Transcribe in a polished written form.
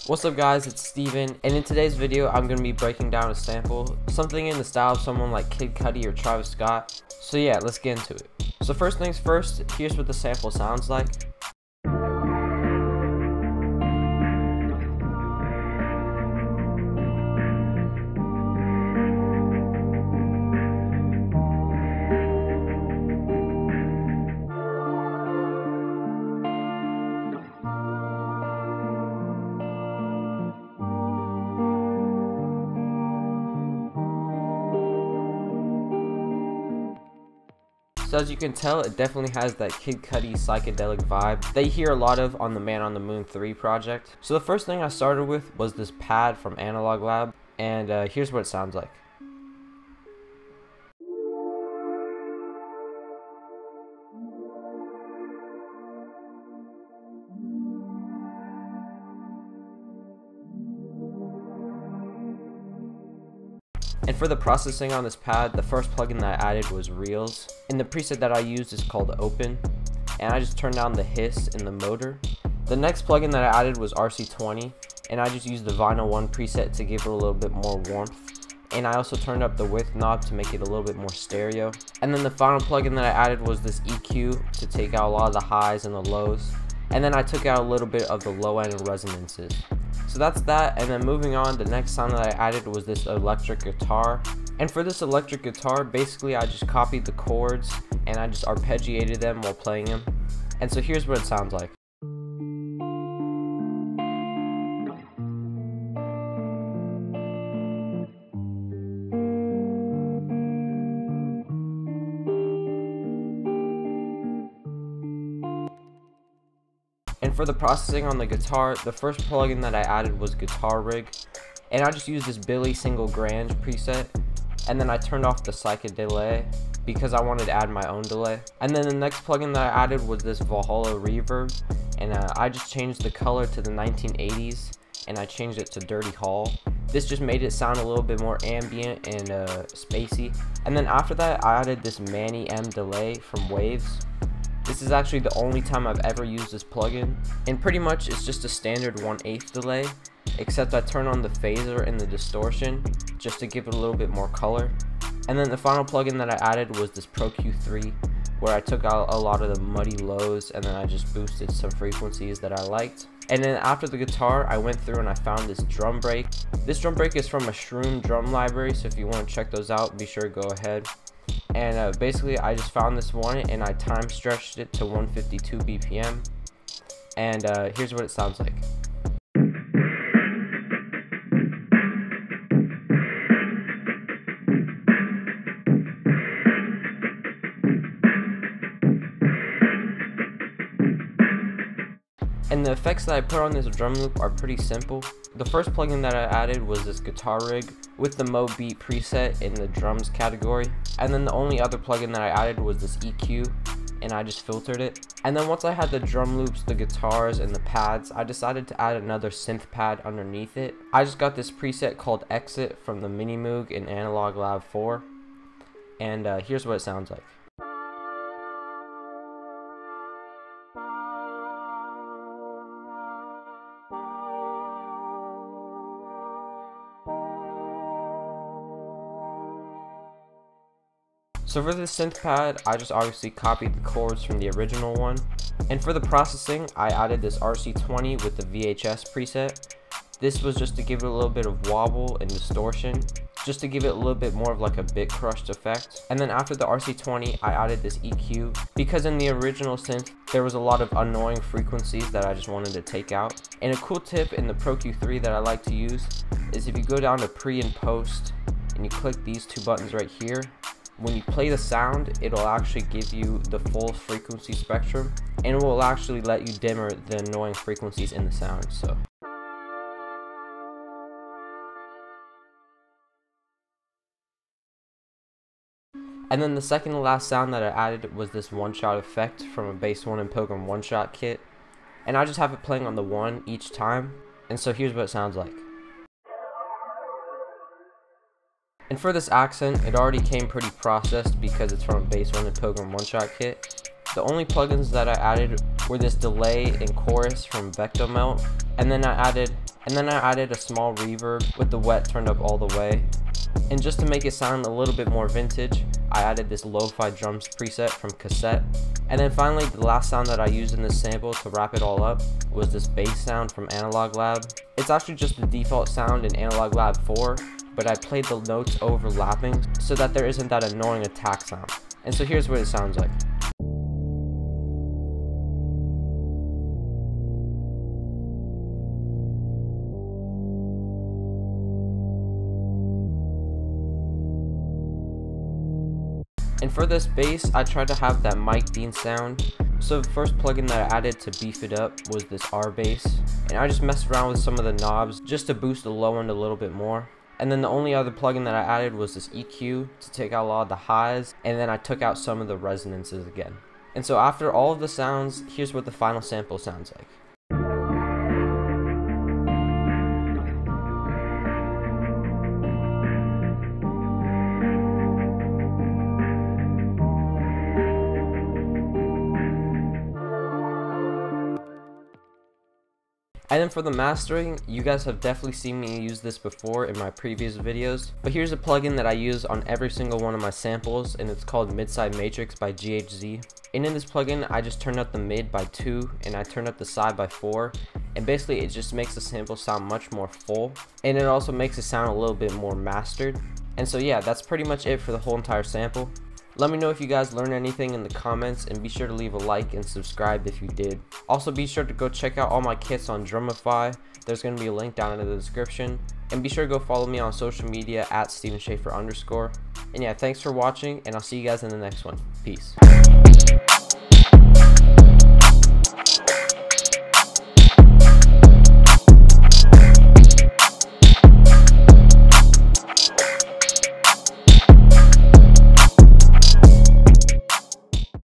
What's up guys, it's Steven, and in today's video I'm going to be breaking down a sample, something in the style of someone like Kid Cudi or Travis Scott. So yeah, let's get into it. So first things first, here's what the sample sounds like. So as you can tell, it definitely has that Kid Cudi psychedelic vibe that you hear a lot of on the Man on the Moon 3 project. So the first thing I started with was this pad from Analog Lab, and here's what it sounds like. And for the processing on this pad, the first plugin that I added was Reels, and the preset that I used is called Open, and I just turned down the hiss in the motor. The next plugin that I added was RC20, and I just used the Vinyl 1 preset to give it a little bit more warmth, and I also turned up the width knob to make it a little bit more stereo. And then the final plugin that I added was this EQ to take out a lot of the highs and the lows, and then I took out a little bit of the low end resonances. So that's that, and then moving on, the next sound that I added was this electric guitar. And for this electric guitar, basically I just copied the chords and I just arpeggiated them while playing them. And so here's what it sounds like. And for the processing on the guitar, the first plugin that I added was Guitar Rig, and I just used this Billy Single Grand preset, and then I turned off the psychic delay because I wanted to add my own delay. And then the next plugin that I added was this Valhalla Reverb, and I just changed the color to the 1980s, and I changed it to Dirty Hall. This just made it sound a little bit more ambient and spacey. And then after that, I added this Manny M delay from Waves. This is actually the only time I've ever used this plugin, and pretty much it's just a standard 1/8 delay, except I turn on the phaser and the distortion just to give it a little bit more color. And then the final plugin that I added was this Pro Q3, where I took out a lot of the muddy lows and then I just boosted some frequencies that I liked. And then after the guitar, I went through and I found this drum break. This drum break is from a Shroom drum library, so if you want to check those out, be sure to go ahead. And basically I just found this one and I time stretched it to 152 BPM, and here's what it sounds like. And the effects that I put on this drum loop are pretty simple. The first plugin that I added was this Guitar Rig with the Mo Beat preset in the drums category. And then the only other plugin that I added was this EQ, and I just filtered it. And then once I had the drum loops, the guitars, and the pads, I decided to add another synth pad underneath it. I just got this preset called Exit from the Mini Moog in Analog Lab 4. And here's what it sounds like. So for this synth pad, I just obviously copied the chords from the original one. And for the processing, I added this RC20 with the VHS preset. This was just to give it a little bit of wobble and distortion, just to give it a little bit more of like a bit crushed effect. And then after the RC20, I added this EQ, because in the original synth, there was a lot of annoying frequencies that I just wanted to take out. And a cool tip in the Pro Q3 that I like to use is if you go down to pre and post, and you click these two buttons right here, when you play the sound, it'll actually give you the full frequency spectrum, and it will actually let you dimmer the annoying frequencies in the sound. So and then the second to last sound that I added was this one-shot effect from a Bass One and Pilgrim one-shot kit, and I just have it playing on the one each time. And so here's what it sounds like. And for this accent, it already came pretty processed because it's from a Bass One and Pilgrim one-shot kit. The only plugins that I added were this delay and chorus from Vectomelt, and then And then I added a small reverb with the wet turned up all the way. And just to make it sound a little bit more vintage, I added this lo-fi drums preset from Cassette. And then finally, the last sound that I used in this sample to wrap it all up was this bass sound from Analog Lab. It's actually just the default sound in Analog Lab 4, but I played the notes overlapping so that there isn't that annoying attack sound. And so here's what it sounds like. And for this bass, I tried to have that Mike Dean sound. So the first plugin that I added to beef it up was this R bass. And I just messed around with some of the knobs just to boost the low end a little bit more. And then the only other plugin that I added was this EQ to take out a lot of the highs. And then I took out some of the resonances again. And so after all of the sounds, here's what the final sample sounds like. And then for the mastering, you guys have definitely seen me use this before in my previous videos, but here's a plugin that I use on every single one of my samples, and it's called Mid-Side Matrix by GHZ. And in this plugin, I just turned up the mid by 2 and I turned up the side by 4, and basically it just makes the sample sound much more full, and it also makes it sound a little bit more mastered. And so yeah, that's pretty much it for the whole entire sample. Let me know if you guys learned anything in the comments, and be sure to leave a like and subscribe if you did. Also be sure to go check out all my kits on Drumify. There's going to be a link down in the description. And be sure to go follow me on social media at StevenSchaefer_. And yeah, thanks for watching, and I'll see you guys in the next one. Peace.